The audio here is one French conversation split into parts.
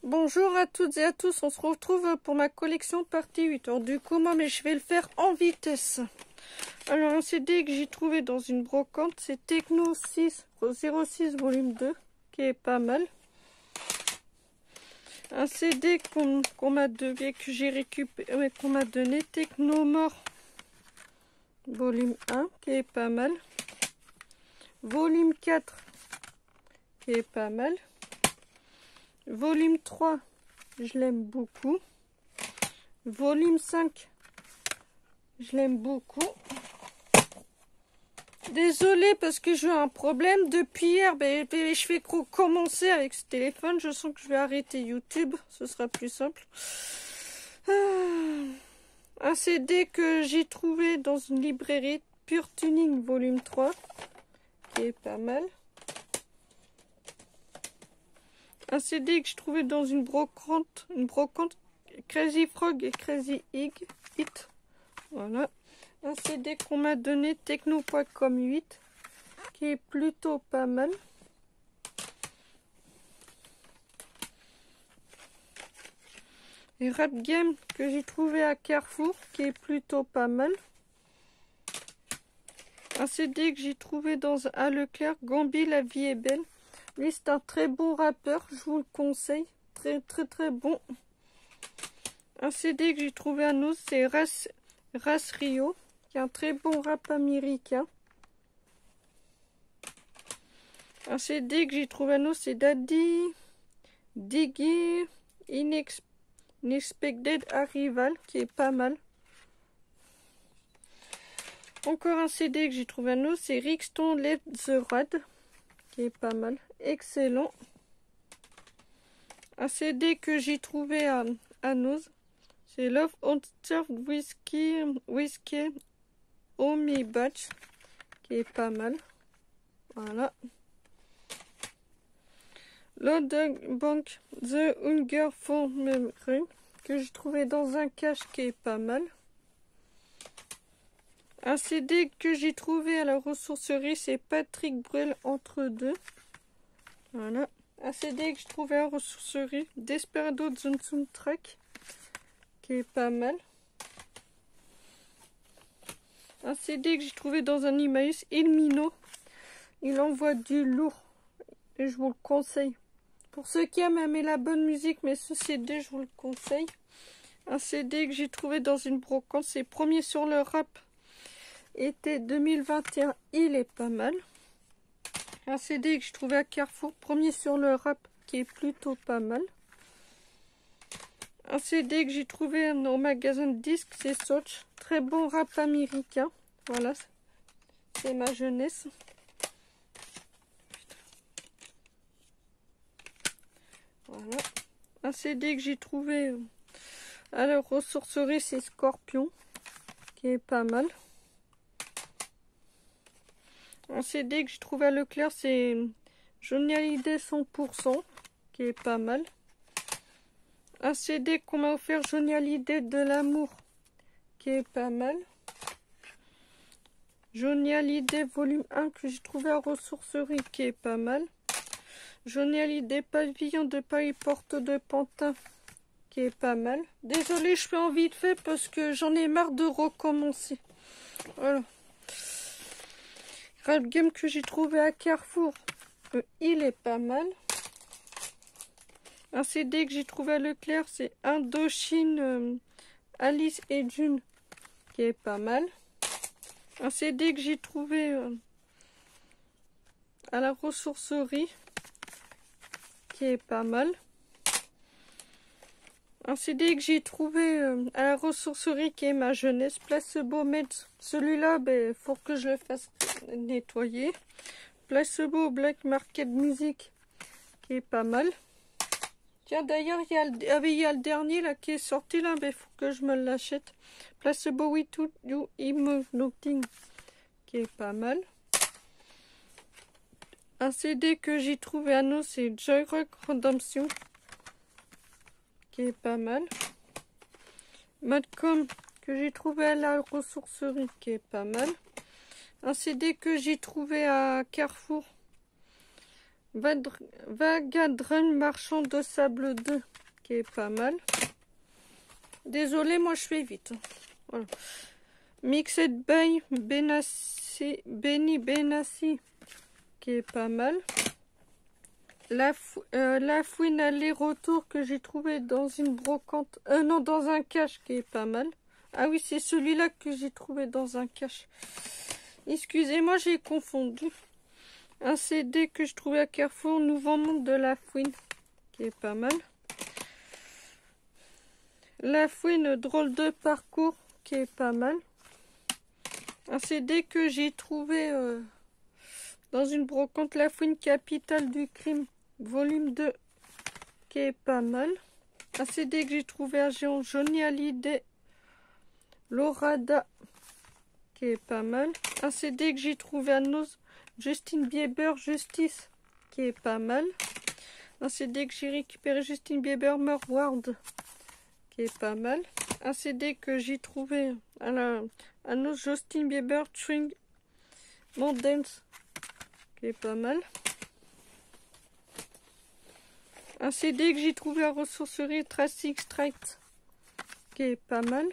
Bonjour à toutes et à tous, on se retrouve pour ma collection partie 8. Alors du coup, moi, mais je vais le faire en vitesse. Alors un CD que j'ai trouvé dans une brocante, c'est Techno 06 volume 2, qui est pas mal. Un CD qu'on m'a donné, que j'ai récupéré, qu'on m'a donné, Technomore volume 1, qui est pas mal. Volume 4, qui est pas mal. Volume 3, je l'aime beaucoup. Volume 5, je l'aime beaucoup. Désolée parce que j'ai un problème. Depuis hier, je fais commencer avec ce téléphone. Je sens que je vais arrêter YouTube. Ce sera plus simple. Un CD que j'ai trouvé dans une librairie, Pure Tuning volume 3, qui est pas mal. Un CD que j'ai trouvé dans une brocante Crazy Frog et Crazy Hit. Voilà. Un CD qu'on m'a donné, Techno.com 8, qui est plutôt pas mal. Et Rap Game que j'ai trouvé à Carrefour, qui est plutôt pas mal. Un CD que j'ai trouvé à Leclerc, Gambi, La Vie est Belle. Lui, c'est un très bon rappeur, je vous le conseille. Très bon. Un CD que j'ai trouvé à nous, c'est Ras Rio, qui est un très bon rap américain. Un CD que j'ai trouvé à nous, c'est Daddy Diggy Unexpected Arrival, qui est pas mal. Encore un CD que j'ai trouvé à nous, c'est Rixton Let the Rad, qui est pas mal. Excellent. Un CD que j'ai trouvé à nous, c'est Love on Surf Whiskey Omi Batch, qui est pas mal. Voilà. Lord Bank The Hunger for Memory, que j'ai trouvé dans un cache, qui est pas mal. Un CD que j'ai trouvé à la ressourcerie, c'est Patrick Bruel Entre deux. Voilà. Un CD que j'ai trouvé à la ressourcerie, Desperado The Soundtrack, qui est pas mal. Un CD que j'ai trouvé dans un Emmaüs, Ilmino. Il envoie du lourd et je vous le conseille. Pour ceux qui aiment aimer la bonne musique, mais ce CD, je vous le conseille. Un CD que j'ai trouvé dans une brocante, c'est Premier sur le rap, été 2021, il est pas mal. Un CD que j'ai trouvé à Carrefour, Premier sur le rap, qui est plutôt pas mal. Un CD que j'ai trouvé au magasin de disques, c'est Soch, très bon rap américain. Voilà, c'est ma jeunesse. Voilà. Un CD que j'ai trouvé à la ressourcerie, c'est Scorpion, qui est pas mal. Un CD que j'ai trouvé à Leclerc, c'est Johnny Hallyday 100%, qui est pas mal. Un CD qu'on m'a offert, Johnny Hallyday de l'amour, qui est pas mal. Johnny Hallyday volume 1 que j'ai trouvé à ressourcerie, qui est pas mal. Johnny Hallyday Pavillon de Paris Porte de Pantin, qui est pas mal. Désolée, je fais en vite fait parce que j'en ai marre de recommencer. Voilà. Rap Game que j'ai trouvé à Carrefour, il est pas mal. Un CD que j'ai trouvé à Leclerc, c'est Indochine Alice et June, qui est pas mal. Un CD que j'ai trouvé à la ressourcerie, qui est pas mal. Un CD que j'ai trouvé à la ressourcerie, qui est ma jeunesse, Placebo Meds. Celui-là, faut que je le fasse nettoyer. Placebo Black Market Music, qui est pas mal. Tiens, d'ailleurs, il y a le dernier là qui est sorti là, faut que je me l'achète. Placebo We To You Nothing, qui est pas mal. Un CD que j'ai trouvé à nous, c'est Joy Rock Redemption, qui est pas mal. Madcom que j'ai trouvé à la ressourcerie, qui est pas mal. Un CD que j'ai trouvé à Carrefour, Vagadrun Marchand de Sable 2, qui est pas mal. Désolé, moi je fais vite. Voilà. Mixed by Benny Benassi, qui est pas mal. La fouine aller-retour que j'ai trouvé dans une brocante. Non, dans un cache, qui est pas mal. Ah oui, c'est celui-là que j'ai trouvé dans un cache. Excusez-moi, j'ai confondu. Un CD que je trouvais à Carrefour, Nouveau Monde de la Fouine, qui est pas mal. La Fouine, drôle de parcours, qui est pas mal. Un CD que j'ai trouvé dans une brocante, La Fouine, capitale du crime, volume 2, qui est pas mal. Un CD que j'ai trouvé à Géant, Johnny Hallyday, Lorada, qui est pas mal. Un CD que j'ai trouvé à Noz, Justin Bieber, Justice, qui est pas mal. Un CD que j'ai récupéré, Justin Bieber, World, qui est pas mal. Un CD que j'ai trouvé à Noz, Justin Bieber, String Dance, qui est pas mal. Un CD que j'ai trouvé à ressourcerie, Tracing Strike, qui est pas mal.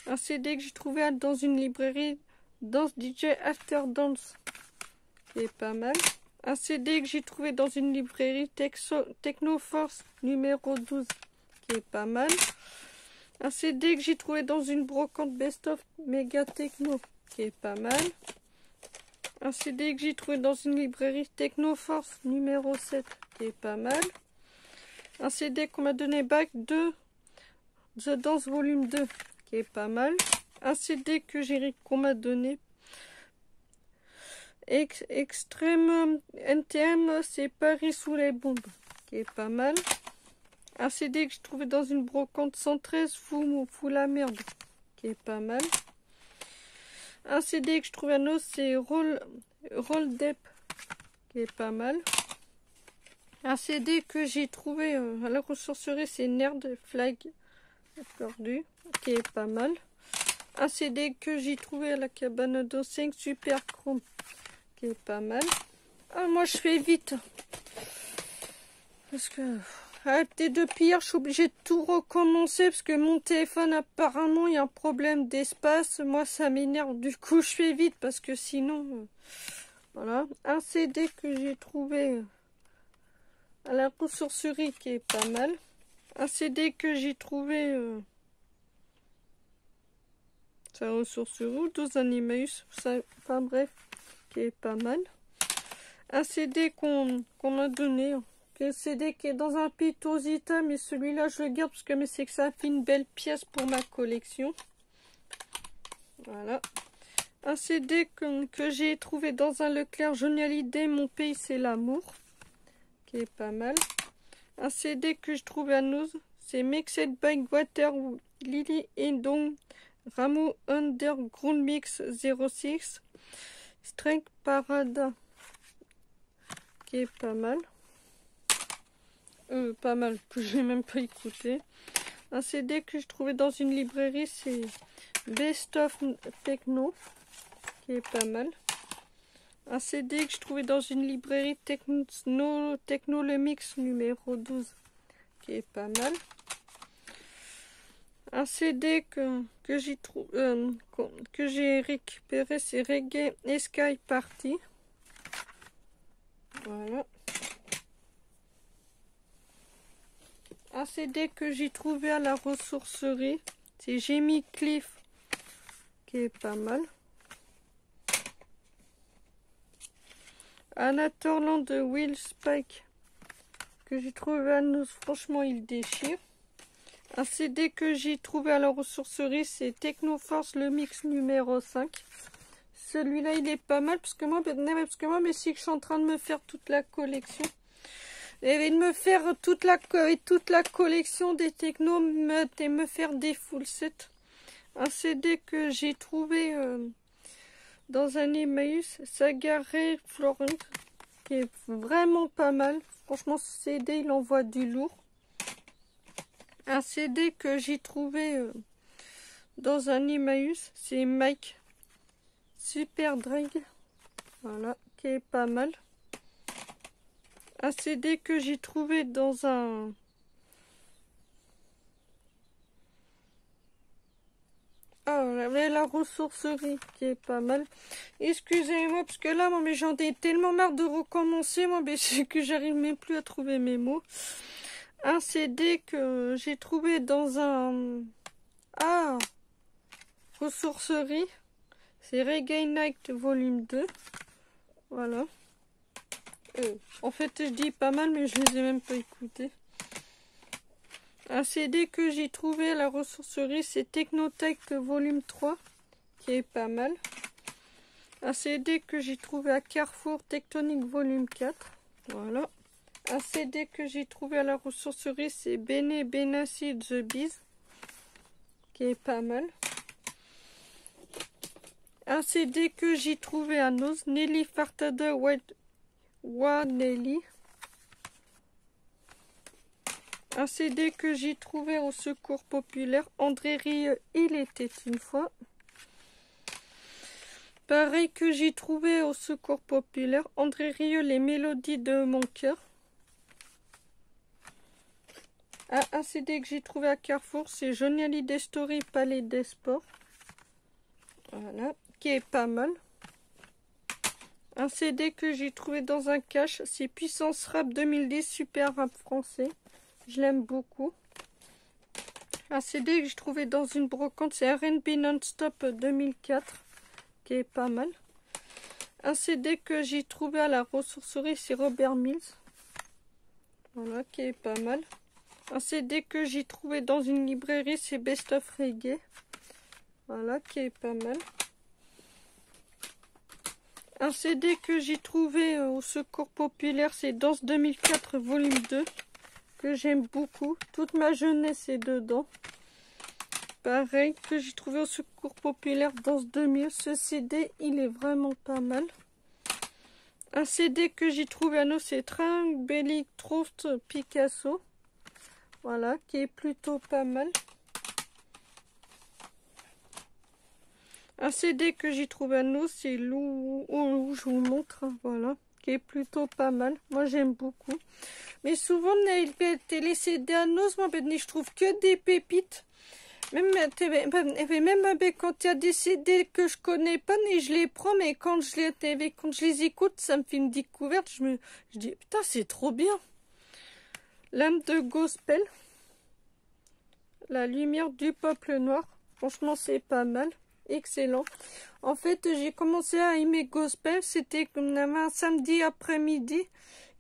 Un CD que j'ai trouvé dans une librairie, Dance DJ After Dance, qui est pas mal. Un CD que j'ai trouvé dans une librairie, Techno Force numéro 12, qui est pas mal. Un CD que j'ai trouvé dans une brocante Best of Mega Techno, qui est pas mal. Un CD que j'ai trouvé dans une librairie Techno Force numéro 7, qui est pas mal. Un CD qu'on m'a donné back de The Dance Volume 2, qui est pas mal. Un CD que qu'on m'a donné Extrême NTM, c'est Paris sous les bombes, qui est pas mal. Un CD que j'ai trouvé dans une brocante 113, Fou la merde, qui est pas mal. Un CD que je trouve à Nos, c'est Roll Depp, qui est pas mal. Un CD que j'ai trouvé à la ressourcerie, c'est Nerd Flag perdu, qui est pas mal. Un CD que j'ai trouvé à la cabane de 5, Super Chrome, qui est pas mal. Ah, moi je fais vite parce que depuis hier je suis obligée de tout recommencer parce que mon téléphone apparemment il y a un problème d'espace. Moi ça m'énerve, du coup je fais vite parce que sinon voilà. Un CD que j'ai trouvé à la ressourcerie, qui est pas mal. Un CD que j'ai trouvé ça ressourcerie ou 12 Animeus, enfin bref, qui est pas mal. Un CD qu'on m'a donné, un CD qui est dans un Pitosita, mais celui-là je le garde parce que c'est que ça fait une belle pièce pour ma collection. Voilà. Un CD que j'ai trouvé dans un Leclerc, Johnny Hallyday, Mon pays c'est l'amour, qui est pas mal. Un CD que je trouve à Noz, c'est Mixed by Water Lily et Dong Rameau Underground Mix 06 Strength Parada, qui est pas mal. Pas mal, que j'ai même pas écouté. Un CD que je trouvais dans une librairie, c'est Best of Techno, qui est pas mal. Un CD que je trouvais dans une librairie Techno le Mix numéro 12, qui est pas mal. Un CD que j'ai récupéré, c'est Reggae et Sky Party. Voilà. Un CD que j'ai trouvé à la ressourcerie, c'est Jamie Cliff, qui est pas mal. Anatole de Will Spike, que j'ai trouvé à nous, franchement il déchire. Un CD que j'ai trouvé à la ressourcerie, c'est Techno Force le mix numéro 5. Celui-là il est pas mal parce que moi mais c'est que je suis en train de me faire toute la collection. Et de me faire toute la collection des technos, et me faire des full sets. Un CD que j'ai trouvé dans un Emmaüs, Sagaré Florent, qui est vraiment pas mal. Franchement, ce CD, il envoie du lourd. Un CD que j'ai trouvé dans un Emmaüs, c'est Mike Super Drag, voilà, qui est pas mal. Un CD que j'ai trouvé dans un... Ah, la ressourcerie qui est pas mal. Excusez-moi, parce que là, moi, mais j'en ai tellement marre de recommencer, moi, mais c'est que j'arrive même plus à trouver mes mots. Un CD que j'ai trouvé dans un... Ah, ressourcerie. C'est Reggae Night Volume 2. Voilà. En fait, je dis pas mal, mais je les ai même pas écoutés. Un CD que j'ai trouvé à la ressourcerie, c'est Technotech Volume 3, qui est pas mal. Un CD que j'ai trouvé à Carrefour, Tectonic Volume 4. Voilà. Un CD que j'ai trouvé à la ressourcerie, c'est Bene Benassi The Bees, qui est pas mal. Un CD que j'ai trouvé à Noz, Nelly Furtado White Nelly. Un CD que j'ai trouvé au Secours Populaire, André Rieu, Il était une fois. Pareil que j'ai trouvé au Secours Populaire, André Rieu, Les mélodies de mon cœur. Un CD que j'ai trouvé à Carrefour, c'est Johnny Hallyday Story, Palais des Sports. Voilà, qui est pas mal. Un CD que j'ai trouvé dans un cache, c'est Puissance Rap 2010, Super Rap Français. Je l'aime beaucoup. Un CD que j'ai trouvé dans une brocante, c'est R&B Non-Stop 2004, qui est pas mal. Un CD que j'ai trouvé à la ressourcerie, c'est Robert Mills. Voilà, qui est pas mal. Un CD que j'ai trouvé dans une librairie, c'est Best of Reggae. Voilà, qui est pas mal. Un CD que j'ai trouvé au Secours Populaire, c'est Danse 2004 Volume 2. Que j'aime beaucoup. Toute ma jeunesse est dedans. Pareil que j'ai trouvé au Secours Populaire dans 2000. Ce CD, il est vraiment pas mal. Un CD que j'ai trouvé à nous, c'est Belly Trost Picasso. Voilà, qui est plutôt pas mal. Un CD que j'ai trouvé à nous, c'est Lou, je vous montre, voilà, qui est plutôt pas mal. Moi, j'aime beaucoup. Mais souvent, les CD à nous, moi, je trouve que des pépites. Même quand il y a des CD que je connais pas, je les prends, mais quand je les écoute, ça me fait une découverte. Je dis, putain, c'est trop bien. L'âme de gospel. La lumière du peuple noir. Franchement, c'est pas mal. Excellent. En fait, j'ai commencé à aimer gospel. C'était comme un samedi après-midi.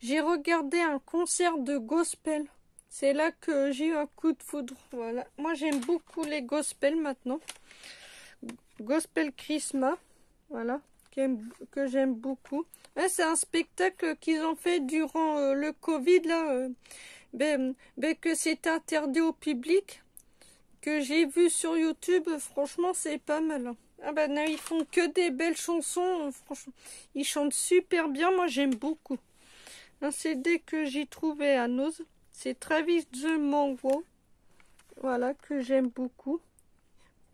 J'ai regardé un concert de gospel. C'est là que j'ai eu un coup de foudre. Voilà. Moi, j'aime beaucoup les gospels maintenant. Gospel Christmas. Voilà. Que j'aime beaucoup. C'est un spectacle qu'ils ont fait durant le Covid. Là, que c'est interdit au public. Que j'ai vu sur YouTube, franchement, c'est pas mal. Ah ben non, ils font que des belles chansons, franchement. Ils chantent super bien, moi j'aime beaucoup. Un CD que j'ai trouvé à Noz, c'est Travis The Mango. Voilà, que j'aime beaucoup.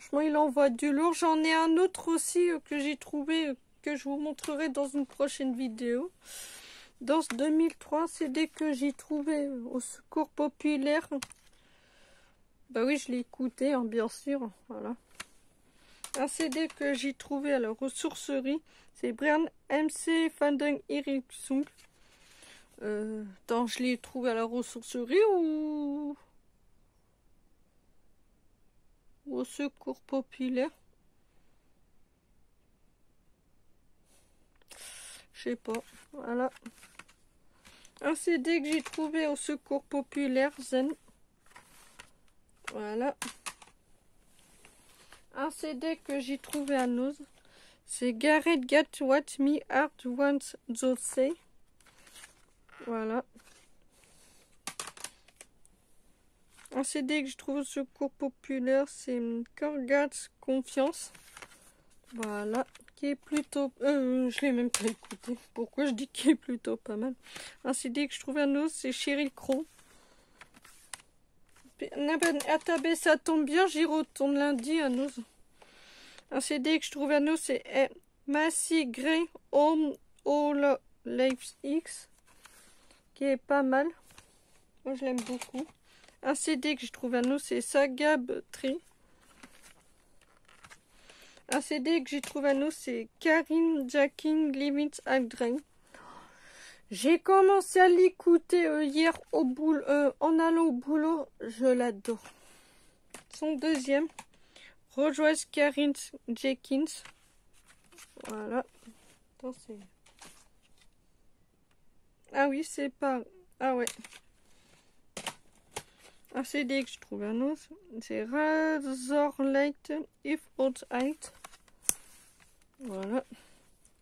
Franchement, il envoie du lourd. J'en ai un autre aussi que j'ai trouvé, que je vous montrerai dans une prochaine vidéo. Dans 2003, CD que j'ai trouvé au Secours Populaire. Bah oui, je l'ai écouté, hein, bien sûr. Voilà. Un CD que j'ai trouvé à la ressourcerie, c'est Brian MC Fandang Eric Sung. Attends, je l'ai trouvé à la ressourcerie ou au Secours Populaire? Je sais pas. Voilà. Un CD que j'ai trouvé au Secours Populaire, Zen. Voilà. Un CD que j'ai trouvé à Noz, c'est Gareth Get What Me Heart Wants to Say. Voilà. Un CD que je trouve au Secours Populaire, c'est Corgat's Confiance. Voilà. Qui est plutôt... je l'ai même pas écouté. Pourquoi je dis qu'il est plutôt pas mal. Un CD que je trouve à Noz, c'est Sheryl Crow. Ça tombe bien, j'y retourne lundi à Noz. Un CD que je trouve à Noz, c'est Massy Gray Home All Lives X. qui est pas mal. Moi, je l'aime beaucoup. Un CD que je trouve à nous, c'est Sagab Tree. Un CD que j'ai trouvé à nous, c'est Karine Jacking Limits Drain. J'ai commencé à l'écouter hier au boulot, en allant au boulot. Je l'adore. Son deuxième, Rejoice Karine Jenkins. Voilà. Attends, c'est... Ah oui, c'est pas... Ah ouais. Un CD que je trouve à nous, c'est Razorlight If Out Height. Voilà.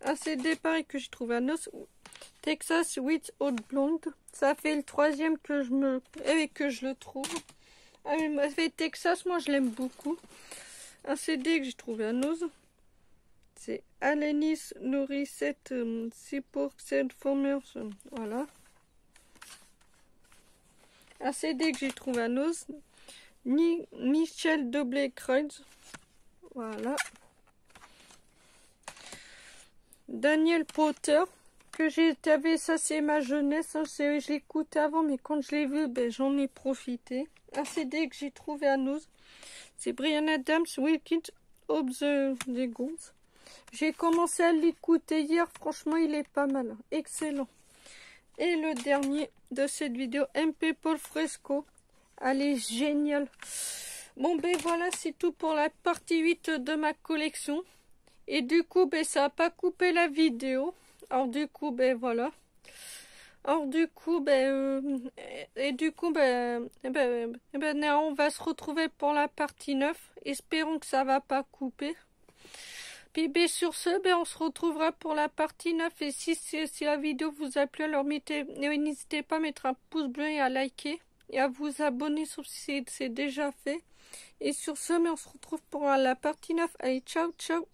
Un CD pareil que je trouve à nous, Texas with Old Blonde. Ça fait le troisième que je le trouve. Ah mais ça fait Texas, moi je l'aime beaucoup. Un CD que j'ai trouvé à nous, c'est Alanis Morissette Supported Formers. Voilà. Un CD que j'ai trouvé à nous, Michel Double-Creuz. Voilà. Daniel Potter, que j'avais, ça c'est ma jeunesse, hein, je l'écoutais avant, mais quand je l'ai vu, ben, j'en ai profité. Un CD que j'ai trouvé à nous, c'est Bryan Adams, Wicked of the Ghouls. J'ai commencé à l'écouter hier, franchement il est pas mal, excellent. Et le dernier de cette vidéo, MP Paul Fresco. Elle est géniale. Bon ben voilà, c'est tout pour la partie 8 de ma collection. Et du coup, ben ça n'a pas coupé la vidéo. Alors du coup, ben voilà. Alors du coup, on va se retrouver pour la partie 9. Espérons que ça va pas couper. Puis ben, sur ce, ben, on se retrouvera pour la partie 9. Et si la vidéo vous a plu, alors n'hésitez pas à mettre un pouce bleu et à liker. Et à vous abonner sauf si c'est déjà fait. Et sur ce, mais on se retrouve pour la partie 9. Allez, ciao, ciao.